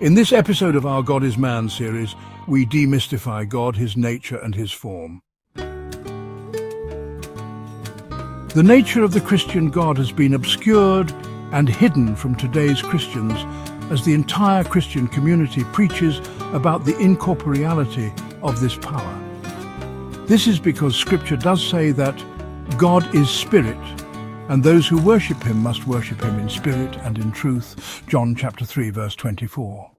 In this episode of our God is Man series, we demystify God, his nature and his form. The nature of the Christian God has been obscured and hidden from today's Christians as the entire Christian community preaches about the incorporeality of this power. This is because Scripture does say that God is spirit, and those who worship him must worship him in spirit and in truth. John chapter 3, verse 24.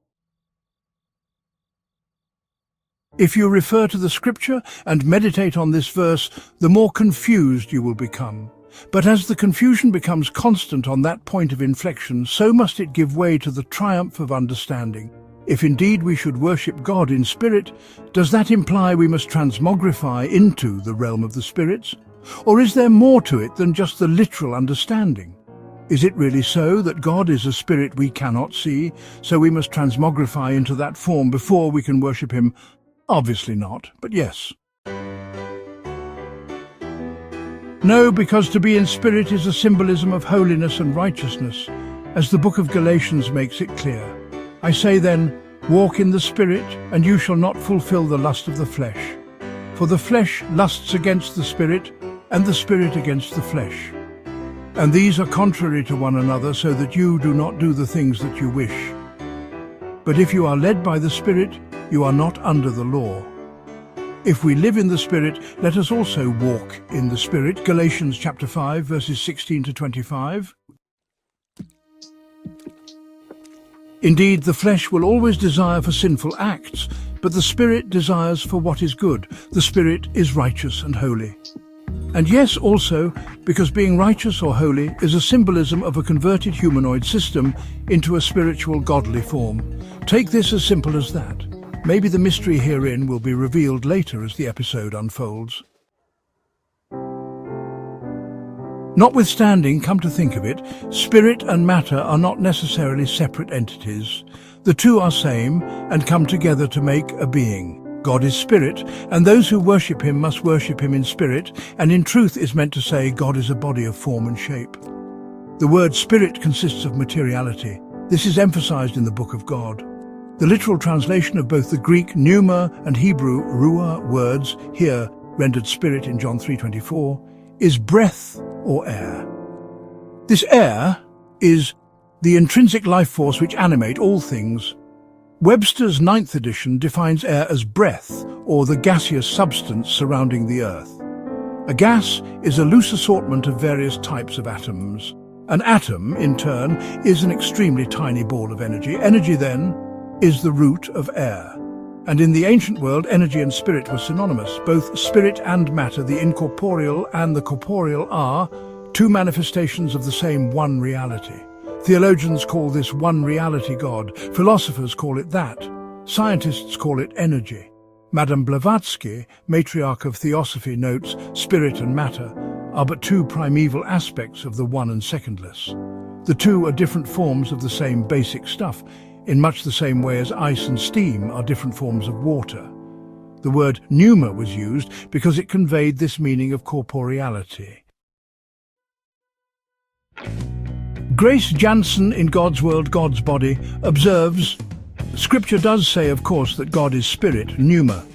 If you refer to the Scripture and meditate on this verse, the more confused you will become. But as the confusion becomes constant on that point of inflection, so must it give way to the triumph of understanding. If indeed we should worship God in spirit, does that imply we must transmogrify into the realm of the spirits? Or is there more to it than just the literal understanding? Is it really so that God is a spirit we cannot see, so we must transmogrify into that form before we can worship him? Obviously not, but yes. No, because to be in spirit is a symbolism of holiness and righteousness, as the book of Galatians makes it clear. I say then, walk in the Spirit, and you shall not fulfill the lust of the flesh. For the flesh lusts against the Spirit, and the Spirit against the flesh. And these are contrary to one another, so that you do not do the things that you wish. But if you are led by the Spirit, you are not under the law. If we live in the Spirit, let us also walk in the Spirit. Galatians chapter 5, verses 16 to 25. Indeed, the flesh will always desire for sinful acts, but the Spirit desires for what is good. The Spirit is righteous and holy. And yes, also, because being righteous or holy is a symbolism of a converted humanoid system into a spiritual godly form. Take this as simple as that. Maybe the mystery herein will be revealed later as the episode unfolds. Notwithstanding, come to think of it, spirit and matter are not necessarily separate entities. The two are same and come together to make a being. God is spirit, and those who worship him must worship him in spirit, and in truth is meant to say God is a body of form and shape. The word spirit consists of materiality. This is emphasized in the book of God. The literal translation of both the Greek pneuma and Hebrew ruah words, here rendered spirit in John 3:24, is breath or air. This air is the intrinsic life force which animate all things. Webster's 9th edition defines air as breath, or the gaseous substance surrounding the earth. A gas is a loose assortment of various types of atoms. An atom, in turn, is an extremely tiny ball of energy. Energy, then, is the root of air. And in the ancient world, energy and spirit were synonymous. Both spirit and matter, the incorporeal and the corporeal, are two manifestations of the same one reality. Theologians call this one reality God. Philosophers call it that. Scientists call it energy. Madame Blavatsky, matriarch of Theosophy, notes, spirit and matter are but two primeval aspects of the one and secondless. The two are different forms of the same basic stuff, in much the same way as ice and steam are different forms of water. The word pneuma was used because it conveyed this meaning of corporeality. Grace Jansen in God's World, God's Body observes, Scripture does say, of course, that God is spirit, pneuma.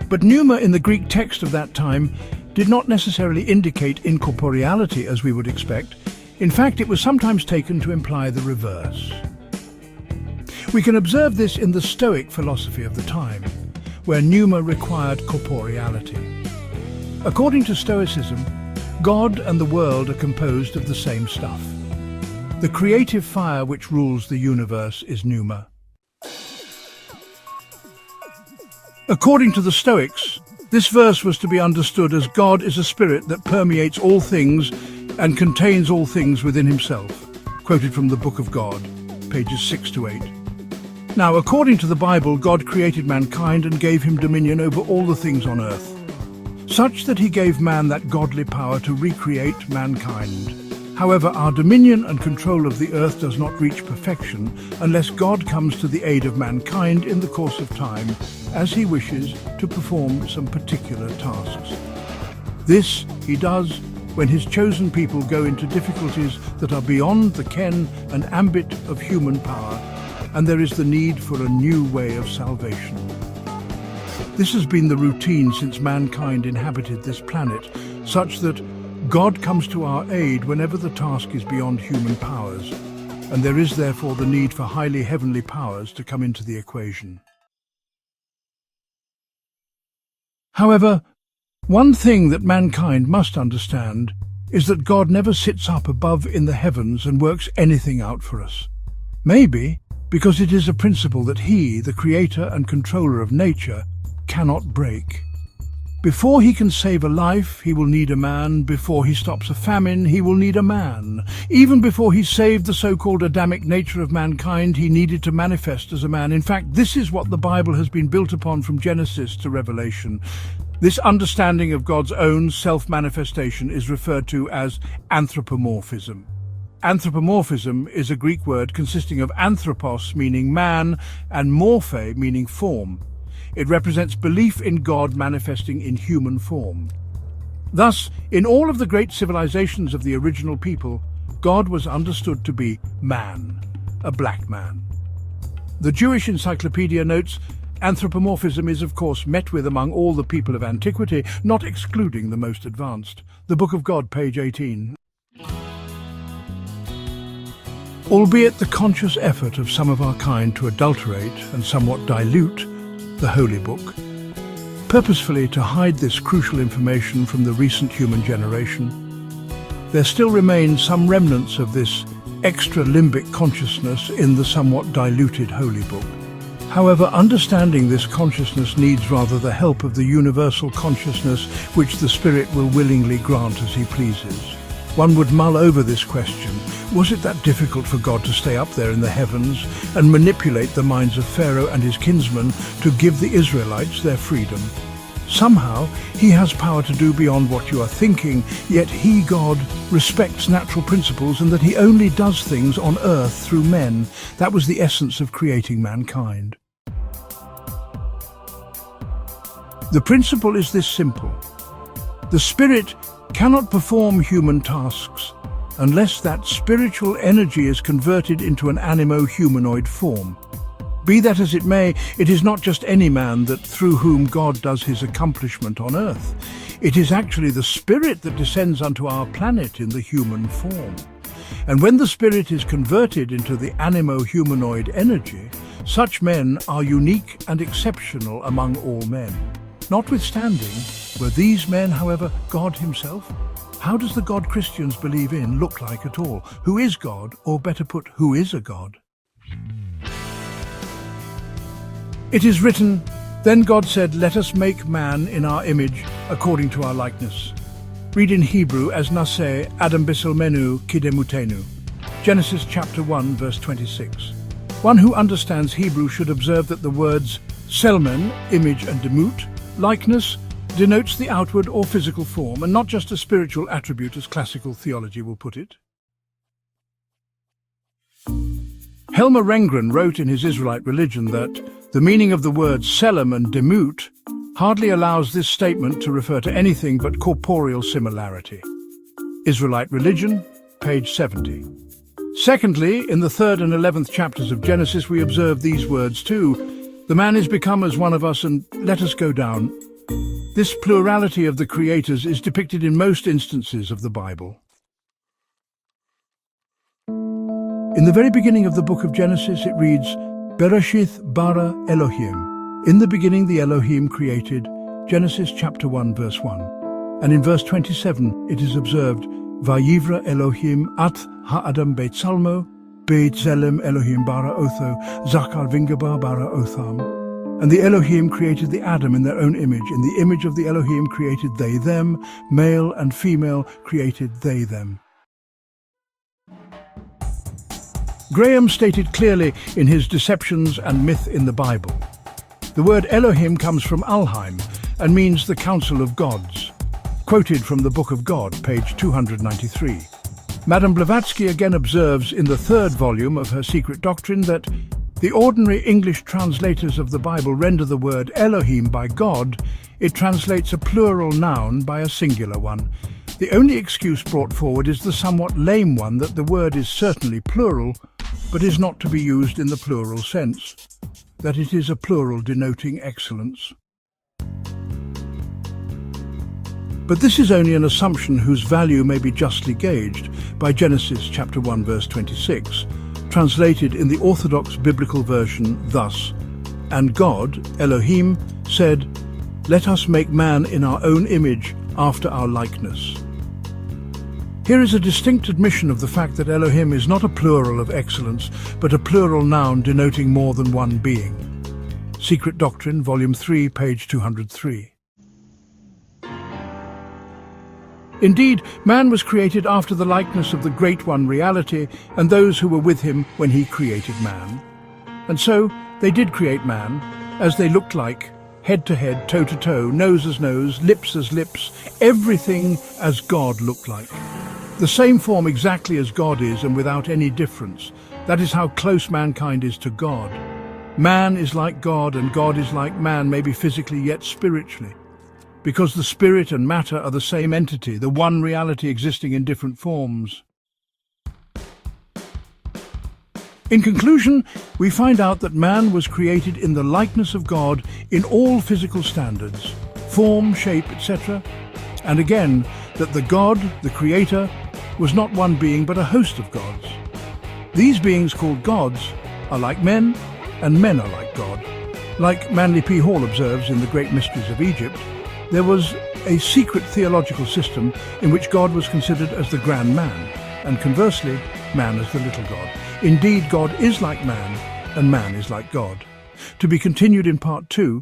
But pneuma in the Greek text of that time did not necessarily indicate incorporeality as we would expect. In fact, it was sometimes taken to imply the reverse. We can observe this in the Stoic philosophy of the time, where pneuma required corporeality. According to Stoicism, God and the world are composed of the same stuff. The creative fire which rules the universe is pneuma. According to the Stoics, this verse was to be understood as God is a spirit that permeates all things and contains all things within himself, quoted from the Book of God, pages 6 to 8. Now, according to the Bible, God created mankind and gave him dominion over all the things on earth, such that he gave man that godly power to recreate mankind. However, our dominion and control of the earth does not reach perfection unless God comes to the aid of mankind in the course of time, as he wishes to perform some particular tasks. This he does when his chosen people go into difficulties that are beyond the ken and ambit of human power, and there is the need for a new way of salvation. This has been the routine since mankind inhabited this planet, such that God comes to our aid whenever the task is beyond human powers, and there is therefore the need for highly heavenly powers to come into the equation. However, one thing that mankind must understand is that God never sits up above in the heavens and works anything out for us. Maybe because it is a principle that He, the creator and controller of nature, cannot break. Before He can save a life, He will need a man. Before He stops a famine, He will need a man. Even before He saved the so-called Adamic nature of mankind, He needed to manifest as a man. In fact, this is what the Bible has been built upon from Genesis to Revelation. This understanding of God's own self-manifestation is referred to as anthropomorphism. Anthropomorphism is a Greek word consisting of anthropos, meaning man, and morphe, meaning form. It represents belief in God manifesting in human form. Thus, in all of the great civilizations of the original people, God was understood to be man, a black man. The Jewish Encyclopedia notes, anthropomorphism is of course met with among all the people of antiquity, not excluding the most advanced. The Book of God, page 18. Albeit the conscious effort of some of our kind to adulterate and somewhat dilute the Holy Book, purposefully to hide this crucial information from the recent human generation, there still remain some remnants of this extra-limbic consciousness in the somewhat diluted Holy Book. However, understanding this consciousness needs rather the help of the universal consciousness which the Spirit will willingly grant as He pleases. One would mull over this question. Was it that difficult for God to stay up there in the heavens and manipulate the minds of Pharaoh and his kinsmen to give the Israelites their freedom? Somehow, He has power to do beyond what you are thinking, yet He, God, respects natural principles and that He only does things on earth through men. That was the essence of creating mankind. The principle is this simple. The Spirit cannot perform human tasks unless that spiritual energy is converted into an animo-humanoid form. Be that as it may, it is not just any man that through whom God does His accomplishment on earth. It is actually the Spirit that descends unto our planet in the human form. And when the Spirit is converted into the animo-humanoid energy, such men are unique and exceptional among all men. Notwithstanding, were these men, however, God Himself? How does the God Christians believe in look like at all? Who is God, or better put, who is a God? It is written, "Then God said, let us make man in our image, according to our likeness." Read in Hebrew as Naseh Adam Biselmenu Kidemutenu. Genesis chapter 1, verse 26. One who understands Hebrew should observe that the words selmen, image, and demut, likeness, denotes the outward or physical form, and not just a spiritual attribute as classical theology will put it. Helmer Rengren wrote in his Israelite Religion that the meaning of the words selem and demut hardly allows this statement to refer to anything but corporeal similarity. Israelite Religion, page 70. Secondly, in the 3rd and 11th chapters of Genesis we observe these words too. The man is become as one of us, and let us go down. This plurality of the creators is depicted in most instances of the Bible. In the very beginning of the book of Genesis it reads, Bereshith bara Elohim. In the beginning the Elohim created, Genesis chapter 1 verse 1. And in verse 27 it is observed, Vayivra Elohim at ha'adam beit salmo, beit zelem Elohim bara otho, zakar vingabar bara otham. And the Elohim created the Adam in their own image. In the image of the Elohim created they them, male and female created they them. Graham stated clearly in his Deceptions and Myth in the Bible. The word Elohim comes from Alheim and means the council of gods. Quoted from the Book of God, page 293. Madame Blavatsky again observes in the 3rd volume of her Secret Doctrine that the ordinary English translators of the Bible render the word Elohim by God. It translates a plural noun by a singular one. The only excuse brought forward is the somewhat lame one that the word is certainly plural, but is not to be used in the plural sense, that it is a plural denoting excellence. But this is only an assumption whose value may be justly gauged by Genesis chapter 1 verse 26, translated in the Orthodox Biblical Version thus: "And God, Elohim, said, Let us make man in our own image, after our likeness." Here is a distinct admission of the fact that Elohim is not a plural of excellence, but a plural noun denoting more than one being. Secret Doctrine, Volume 3, page 203. Indeed, man was created after the likeness of the Great One Reality and those who were with him when he created man. And so they did create man, as they looked like, head to head, toe to toe, nose as nose, lips as lips, everything as God looked like. The same form exactly as God is and without any difference. That is how close mankind is to God. Man is like God and God is like man, maybe physically yet spiritually. Because the spirit and matter are the same entity, the one reality existing in different forms. In conclusion, we find out that man was created in the likeness of God in all physical standards, form, shape, etc. And again, that the God, the Creator, was not one being but a host of gods. These beings called gods are like men, and men are like God. Like Manly P. Hall observes in The Great Mysteries of Egypt, there was a secret theological system in which God was considered as the grand man, and conversely, man as the little god. Indeed, God is like man, and man is like God. To be continued in Part 2.